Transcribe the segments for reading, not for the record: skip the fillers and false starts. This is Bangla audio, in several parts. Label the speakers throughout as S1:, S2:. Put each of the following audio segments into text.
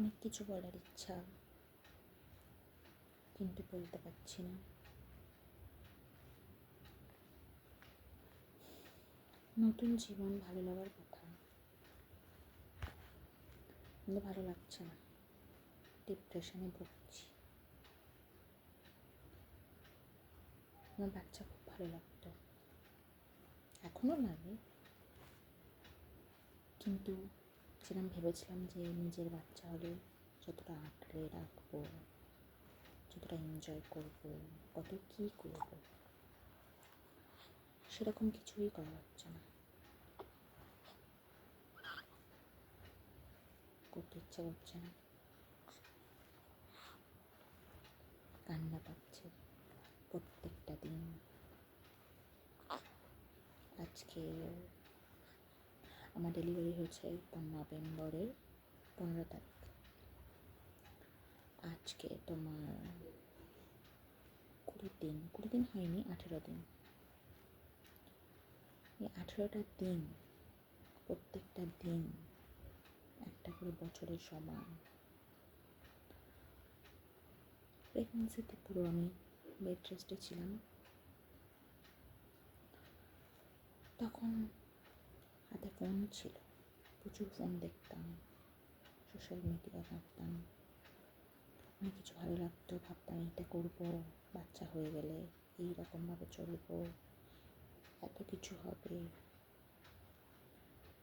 S1: অনেক কিছু বলার ইচ্ছা, কিন্তু বলতে পারছি না। নতুন জীবন, ভালো লাগার কথা, কিন্তু ভালো লাগছে না। ডিপ্রেশনে ভুগছি। আমার বাচ্চা খুব ভালো লাগতো, এখনও লাগে, কিন্তু যেরকম ভেবেছিলাম যে নিজের বাচ্চা হলে যতটা আঁকড়ে রাখবো, যতটা এনজয় করবো, কত কী করবো, সেরকম কিছুই করা হচ্ছে না। করতে ইচ্ছা করছে না, কান্না পাচ্ছে প্রত্যেকটা দিন। আজকে আমার ডেলিভারি হয়েছে নভেম্বরের 15 তারিখ। আজকে তোমার 20 দিন হয়নি, 18 দিন। এই 18টা দিন, প্রত্যেকটা দিন একটা করে বছরের সমান। প্রেগনেন্সিতে পুরো আমি বেড রেস্টে ছিলাম। তখন হাতে ফোন ছিল, প্রচুর ফোন দেখতাম, সোশ্যাল মিডিয়া ঘাঁটতাম, অনেক কিছু ভালো লাগতো, ভাবতাম এটা করবো, বাচ্চা হয়ে গেলে এইরকমভাবে চলবো, এত কিছু হবে,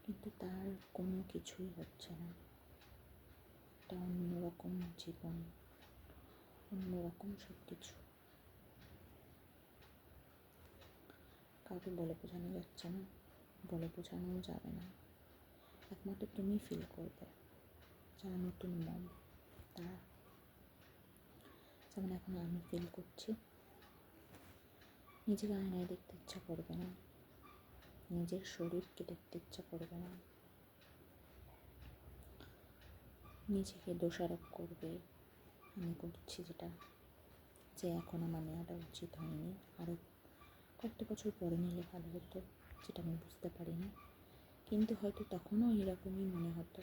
S1: কিন্তু তার কোনো কিছুই হচ্ছে না। একটা অন্যরকম জীবন, অন্যরকম সব কিছু, কাউকে বলে বোঝানো যাচ্ছে না, বলে বোঝানোও যাবে না। একমাত্র তুমি ফিল করবে, যারা নতুন মম তারা। যেমন এখন আমি ফিল করছি, নিজেকে আয়নায় দেখতে ইচ্ছা করবে না, নিজের শরীরকে দেখতে ইচ্ছা করবে না, নিজেকে দোষারোপ করবে আমি করছি যেটা, যে এখন আমার নেওয়াটা উচিত হয়নি, আরও কয়েকটা বছর পরে নিলে ভালো হতো, যেটা আমি বুঝতে পারিনি। কিন্তু হয়তো তখনও এরকমই মনে হতো,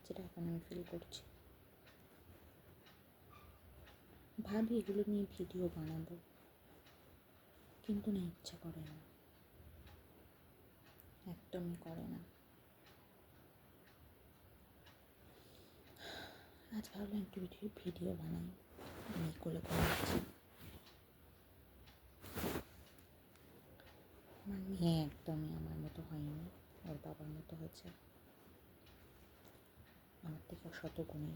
S1: যেটা এখন আমি ফিল করছি। ভাবি এগুলো নিয়ে ভিডিও বানাবো, কিন্তু না, ইচ্ছা করে না, একদমই করে না। আজ ভাবলাম একটু ভিডিও বানাই, আমি কোলে করছি। আমার মেয়ে একদমই আমার মতো হয়নি, ওর বাবার মতো হয়েছে, আমার থেকে শতগুণে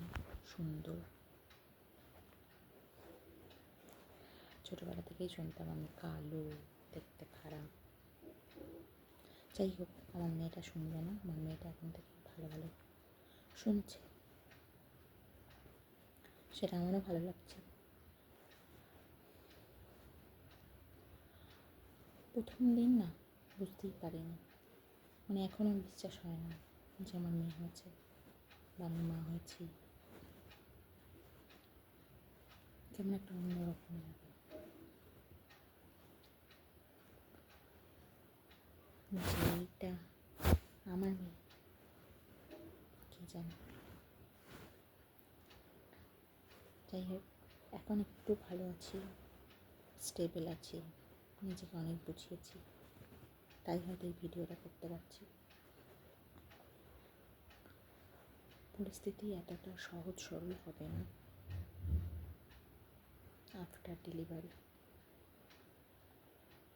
S1: সুন্দর। ছোটোবেলা থেকেই শুনতাম আমি কালো, দেখতে খারাপ। যাই হোক, আমার মেয়েটা শুনবে না, আমার মেয়েটা এখন থেকে ভালো ভালো শুনছে, সেটা আমারও ভালো লাগছে। প্রথম দিন না বুঝতেই পারিনি, মানে এখনও বিশ্বাস হয় না যে আমার মেয়ে হয়েছে বা আমি মা হয়েছি। কেমন একটা অন্যরকম লাগে, যে এইটা আমার মেয়ে, কি জানি। যাই হোক, এখন একটু ভালো আছি, স্টেবল আছি, নিজেকে অনেক বুঝিয়েছি, তাই হয়তো এই ভিডিওটা করতে পারছি। পরিস্থিতি এতটা সহজ সরল হবে না আফটার ডেলিভারি।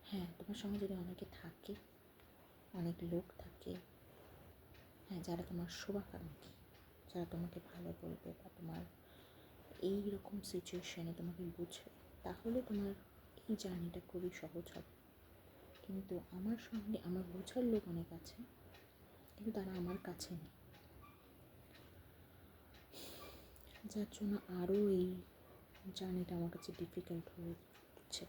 S1: হ্যাঁ, তোমার সঙ্গে যদি অনেকে থাকে, অনেক লোক থাকে, হ্যাঁ, যারা তোমার শুভাকাঙ্ক্ষী, যারা তোমাকে ভালো বলবে বা তোমার এই রকম সিচুয়েশানে তোমাকে বুঝবে, তাহলে তোমার এই জার্নিটা খুবই সহজ হবে। কিন্তু আমার সঙ্গে আমার বোঝার লোক অনেক আছে, কিন্তু তারা আমার কাছে নেই, যার জন্য আরও এই জার্নিটা আমার কাছে ডিফিকাল্ট হয়ে উঠছে।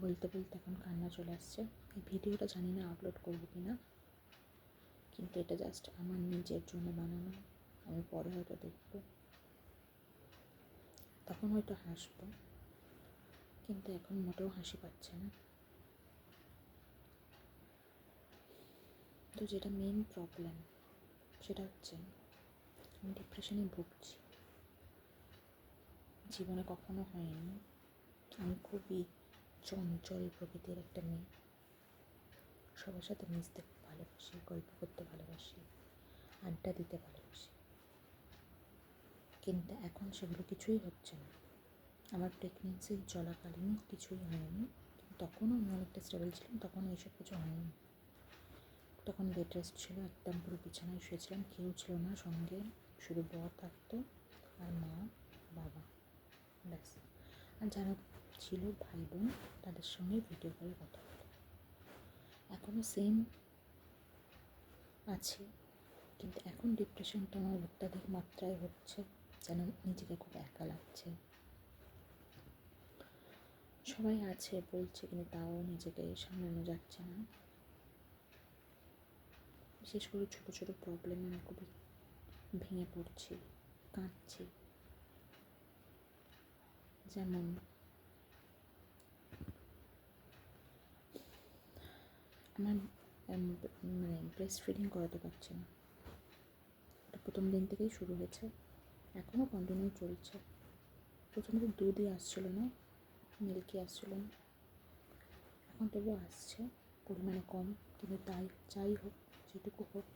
S1: বলতে বলতে এখন কান্না চলে আসছে। এই ভিডিওটা জানি না আপলোড করবো কি না, কিন্তু এটা জাস্ট আমার নিজের জন্য বানানো। আমি পরে হয়তো দেখবো, তখন হয়তো হাসবো, কিন্তু এখন মোটেও হাসি পাচ্ছে না। তো যেটা মেন প্রবলেম সেটা হচ্ছে আমি ডিপ্রেশনে ভুগছি। জীবনে কখনো হয়নি। আমি খুবই চঞ্চল প্রকৃতির একটা মেয়ে। সবার সাথে মিশতে খুব ভালোবাসি, গল্প করতে ভালোবাসি, আড্ডা দিতে ভালোবাসি, কিন্তু এখন সেগুলো কিছুই হচ্ছে না। আমার প্রেগনেন্সি চলাকালীন কিছুই হয়নি, কিন্তু তখনও আমি অনেকটা স্টেবল ছিলাম, তখন এইসব কিছু হয়নি। তখন বেড রেস্ট ছিল, একদম পুরো বিছানায় শুয়েছিলাম, কেউ ছিল না সঙ্গে, শুধু বর থাকতো আর মা, বাবা, ব্যাস। আর যারা ছিল ভাই বোন, তাদের সঙ্গে ভিডিও কলে কথা বলে। এখনও সেম আছে, কিন্তু এখন ডিপ্রেশনটা আমার অত্যাধিক মাত্রায় হচ্ছে, যেন নিজেকে খুব একা লাগছে। সবাই আছে বলছে, কিন্তু তাও নিজেকে সামলানো যাচ্ছে না। বিশেষ করে ছোটো ছোটো প্রবলেমে আমি খুবই ভেঙে পড়ছি, কাঁদছি। যেমন আমার মানে ব্রেস্ট ফিডিং করাতে পারছি না। এটা প্রথম দিন থেকেই শুরু হয়েছে, এখনও কন্টিনিউ চলছে। প্রথমে দুধই আসছিলো না, মিল্কই আসছিলো না, এখন তবুও আসছে, পরিমাণে কম, কিন্তু তাই যাই হোক, যেটুকু হোক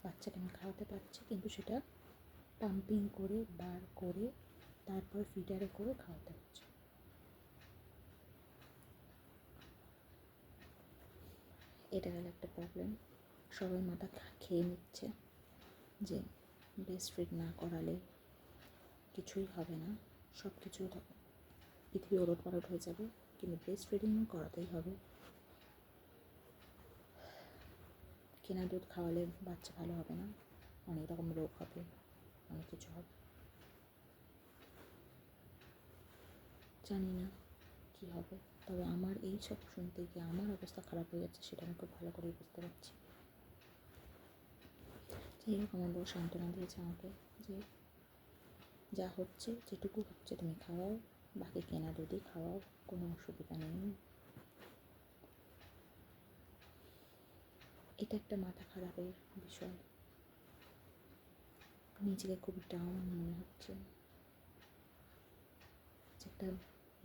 S1: বাচ্চাকে আমি খাওয়াতে পারছি, কিন্তু সেটা পাম্পিং করে বার করে তারপর ফিডারে করে খাওয়াতে হচ্ছে। এটা গেল একটা প্রবলেম। সবাই মাথা খেয়ে নিচ্ছে যে ব্রেস্ট ফিড না করালে কিছুই হবে না, সব কিছু পৃথিবী ওলটপালট হয়ে যাবে, কিন্তু ব্রেস্ট ফিডিং করাতেই হবে। কেনা দুধ খাওয়ালে বাচ্চা ভালো হবে না, অনেক রকম রোগ হবে, অনেক কিছু হবে। জানি না কী হবে, তবে আমার এই সব শুনতে গিয়ে আমার অবস্থা খারাপ হয়ে যাচ্ছে, সেটা আমি খুব ভালো করেই বুঝতে পারছি। যাই হোক, আমার বউ সান্ত্বনা দিয়েছে আমাকে যে যা হচ্ছে, যেটুকু হচ্ছে তুমি খাওয়াও, বাকি কেনা দুধই খাওয়াও, কোনো অসুবিধা নেই। এটা একটা মাথা খারাপের বিষয়। নিজেকে খুব ডাউন মনে হচ্ছে, যে একটা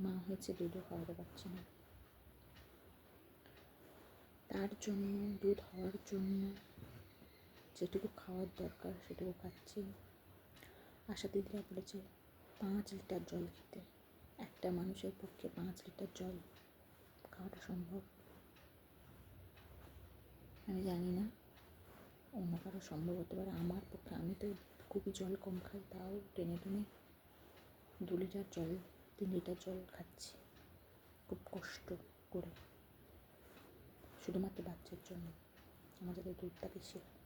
S1: মা হয়েছে দুধও খাওয়াতে পারছি না। তার জন্য, দুধ হওয়ার জন্য যেটুকু খাওয়ার দরকার সেটুকু খাচ্ছি। আশা দিদিরা বলেছে 5 লিটার জল খেতে। একটা মানুষের পক্ষে 5 লিটার জল খাওয়াটা সম্ভব? আমি জানি না, অন্য কারো সম্ভব হতে পারে, আমার পক্ষে, আমি তো খুবই জল কম খাই, তাও টেনে টেনে 2 লিটার জল, 3 লিটার জল খাচ্ছি খুব কষ্ট করে, শুধুমাত্র বাচ্চার জন্য, আমার যাতে দুধটা বেশি হয়।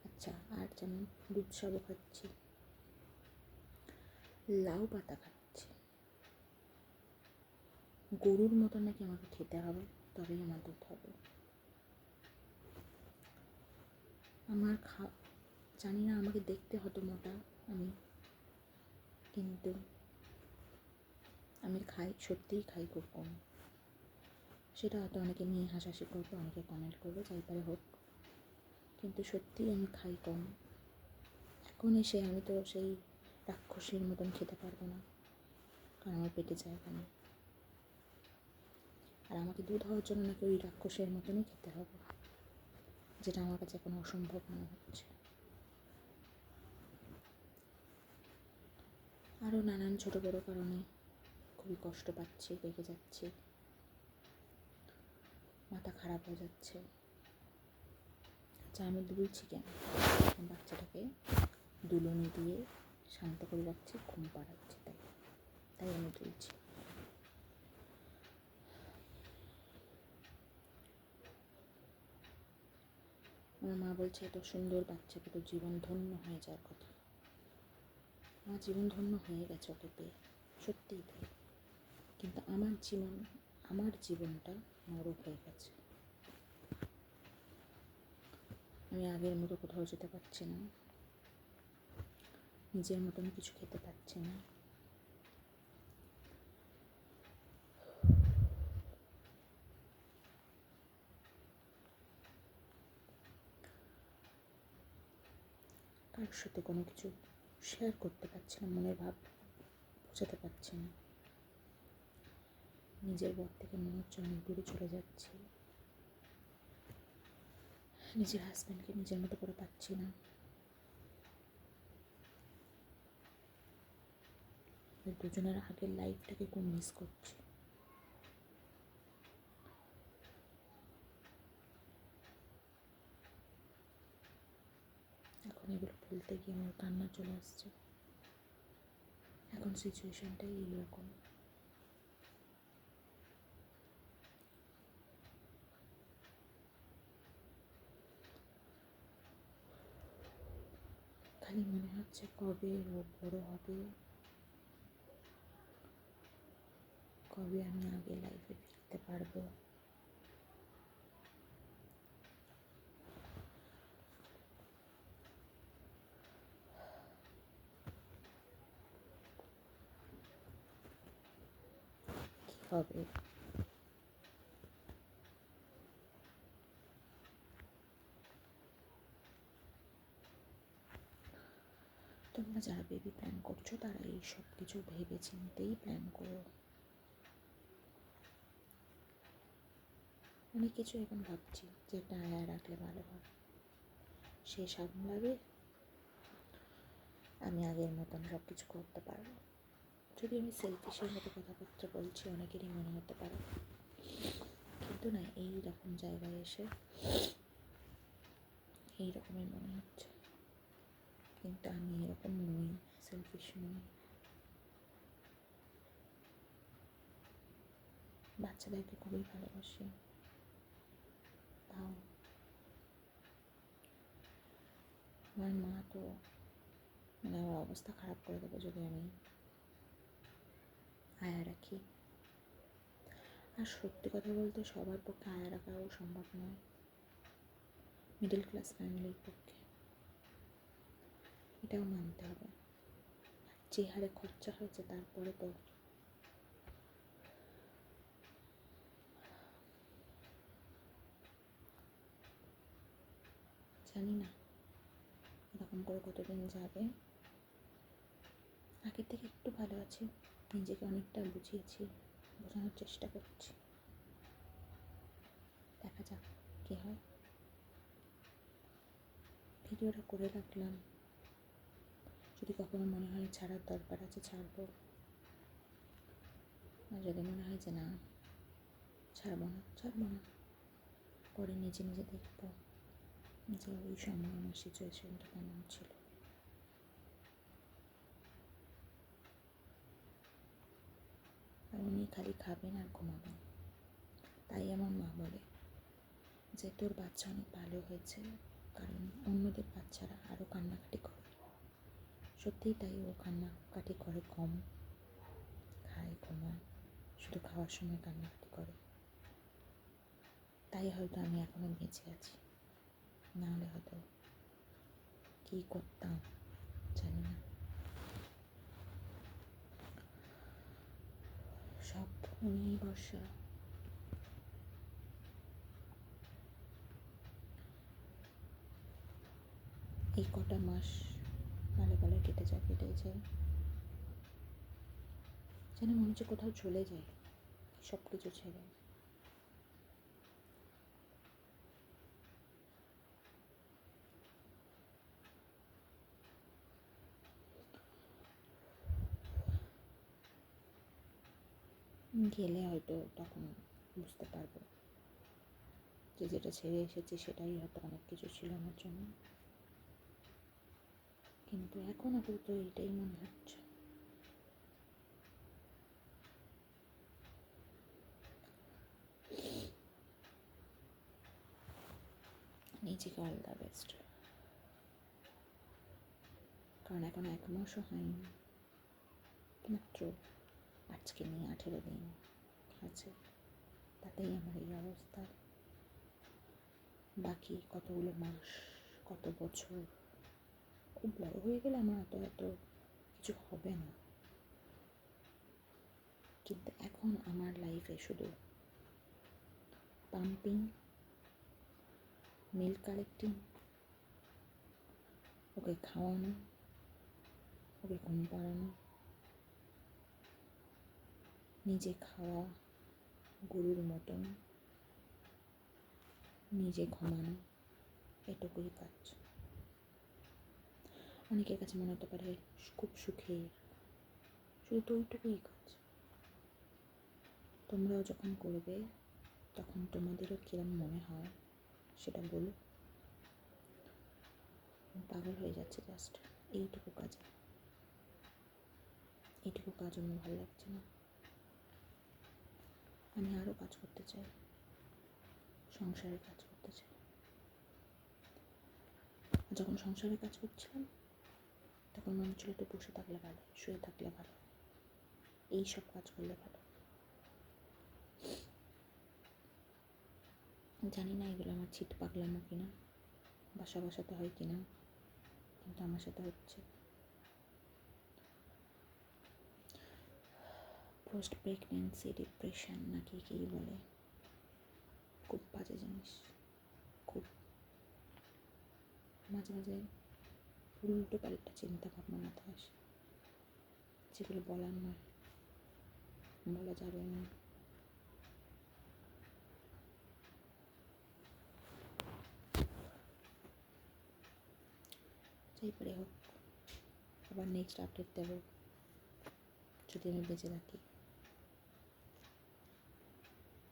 S1: আচ্ছা, আর যেমন দুধ সাবু খাচ্ছি, লাউ পাতা খাচ্ছি, গরুর মতো নাকি আমাকে খেতে হবে, তবেই আমার দুধ হবে। আমার জানি না, আমাকে দেখতে হতো মোটা আমি, কিন্তু আমি খাই, সত্যিই খাই খুব কম। সেটা হয়তো অনেকে নিয়ে হাসাহাসি করবে, অনেকে কমেন্ট করবে, যাই পারে হোক, কিন্তু সত্যিই আমি খাই কম। এখন এসে আমি তো সেই রাক্ষসীর মতন খেতে পারবো না, কারণ আমার পেটে জায়গা নেই। আর আমাকে দুধ হওয়ার জন্য নাকি ওই রাক্ষসের মতনই খেতে হবে, যেটা আমার কাছে এখন অসম্ভব মনে হচ্ছে। আরও নানান ছোটো বড়ো কারণে খুবই কষ্ট পাচ্ছি, রেগে যাচ্ছি, মাথা খারাপ হয়ে যাচ্ছে। আচ্ছা, আমি দুলছি কেন? বাচ্চাটাকে দুলুনি দিয়ে শান্ত করে রাখছি, ঘুম পাড়াচ্ছি, তাই আমি দুলছি। আমার মা বলছে এত সুন্দর বাচ্চাকে তো জীবন ধন্য হয়ে যাওয়ার কথা। আমার জীবন ধন্য হয়ে গেছে ওকে পেয়ে, সত্যিই তাই, কিন্তু আমার জীবনটা নরক হয়ে গেছে। আমি আগের মতো কোথাও যেতে পারছি না, নিজের মতন কিছু খেতে পারছি না। কারোর সাথে কোনো কিছু শেয়ার করতে পারছি না, মনের ভাব বোঝাতে পারছি না। নিজের বর থেকে মনে হচ্ছে অনেক দূরে চলে যাচ্ছি, নিজের হাজব্যান্ডকে নিজের মতো করে পাচ্ছি না। দুজনের আগের লাইফটাকে খুব মিস করছি। এখন এগুলো বলতে গিয়ে আমার কান্না চলে আসছে। এখন সিচুয়েশনটাই এইরকম। খালি মনে হচ্ছে কবে ও বড় হবে, কবে আমি আগের লাইফে ফিরতে পারবো। কি হবে? তোমরা যারা বেবি প্ল্যান করছো তারা এই সব কিছু ভেবে চিন্তেই প্ল্যান করো। অনেক কিছু এখন ভাবছি যে একটা আয়া রাখলে ভালো হয়, সে সামলাবে, আমি আগের মতন সব কিছু করতে পারবো। যদি আমি সেলফিশের মতো কথাবার্তা বলছি অনেকেরই মনে হতে পারে, কিন্তু না, এই রকম জায়গায় এসে এই রকমই মনে হচ্ছে। কিন্তু আমি এরকম নই, সেলফিশ নই। বাচ্চাদেরকে খুবই ভালোবাসি, তাও আমার মা তো মানে আমার অবস্থা খারাপ করে দেবে যদি আমি আয়া রাখি। আর সত্যি কথা বলতে সবার পক্ষে আয়া রাখাও সম্ভব নয়, মিডল ক্লাস ফ্যামিলির পক্ষে, এটাও মানতে হবে। যে হারে খরচা হয়েছে তারপরে তো জানি না এরকম করে কতদিন যাবে। আগের থেকে একটু ভালো আছি, নিজেকে অনেকটা বুঝিয়েছি, বোঝানোর চেষ্টা করছি। দেখা যাক কী হয়। ভিডিওটা করে রাখলাম, যদি কখনো মনে হয় ছাড়ার দরকার আছে ছাড়বো, আর যদি মনে হয় যে না ছাড়বো না, পরে নিজে নিজে দেখবো যে ওই সময় আমার সিচুয়েশনটা কেমন ছিল। আর উনি খালি খাবেন আর ঘুমাবেন। তাই আমার মা বলে যে তোর বাচ্চা অনেক ভালো হয়েছে, কারণ অন্যদের বাচ্চারা আরও কান্নাকাটি করে। সত্যিই তাই, ও কান্নাকাটি করে কম, খায় ঘুমায়, শুধু খাওয়ার সময় কান্নাকাটি করে। তাই হয়তো আমি এখনও বেঁচে আছি, নাহলে হয়তো কী করতাম জানি না। সব উনিই ভরসা। এই কটা মাস ভালো ভালো কেটে যায়, যেন মনে হচ্ছে কোথাও চলে যায় সব কিছু ছেড়ে। গেলে হয়তো তখন বুঝতে পারবো যে যেটা ছেড়ে এসেছি সেটাই হয়তো অনেক কিছু ছিল আমার জন্য, কিন্তু এখন আপাতত এটাই মনে হচ্ছে। নিজেকে অল দ্য বেস্ট, কারণ এখন 1 মাসও হয়নি, মাত্র আজকে নিয়ে 18 দিন আছে, তাতেই আমার এই অবস্থা। বাকি কতগুলো মাস, কত বছর, খুব বড় হয়ে গেলে আমার এত কিছু হবে না, কিন্তু এখন আমার লাইফে শুধু পাম্পিং, মিল্ক কালেক্টিং, ওকে খাওয়ানো, ওকে ঘুম পাড়ানো, নিজে খাওয়া গরুর মতন, নিজে ঘুমানো, এটুকুই কাজ। অনেকের কাছে মনে হতে পারে খুব সুখের, শুধু তো ওইটুকুই কাজ। তোমরাও যখন করবে তখন তোমাদেরও কিরম মনে হয় সেটা বলো। পাগল হয়ে যাচ্ছে জাস্ট এইটুকু কাজে। এইটুকু কাজ আমার ভালো লাগছে না। আমি আরও কাজ করতে চাই, সংসারের কাজ করতে চাই। যখন সংসারের কাজ করছিলাম তখন মনে হচ্ছিল তো বসে থাকলে ভালো, শুয়ে থাকলে ভালো, এই সব কাজ করলে ভালো। জানি না এগুলো আমার ছিট পাগলামো কিনা, বাসা বাসাতে হয় কিনা, কিন্তু আমার সাথে হচ্ছে। পোস্ট প্রেগনেন্সি ডিপ্রেশন নাকি কী বলে, খুব বাজে জিনিস। খুব মাঝে মাঝে উল্টো পাল্টা চিন্তা ভাবনা মাথায় আসে, যেগুলো বলার নয়, বলা যাবে না। যাই পারে হোক, আবার নেক্সট আপডেট দেবো যদি আমি বেঁচে থাকি।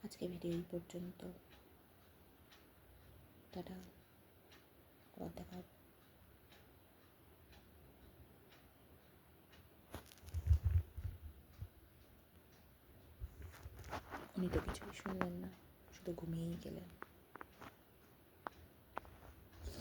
S1: আজকে ভিডিও এই পর্যন্ত। টাটা, আবার দেখা হবে। উনি তো কিছুই শুনলেন না, শুধু ঘুমিয়েই গেলেন।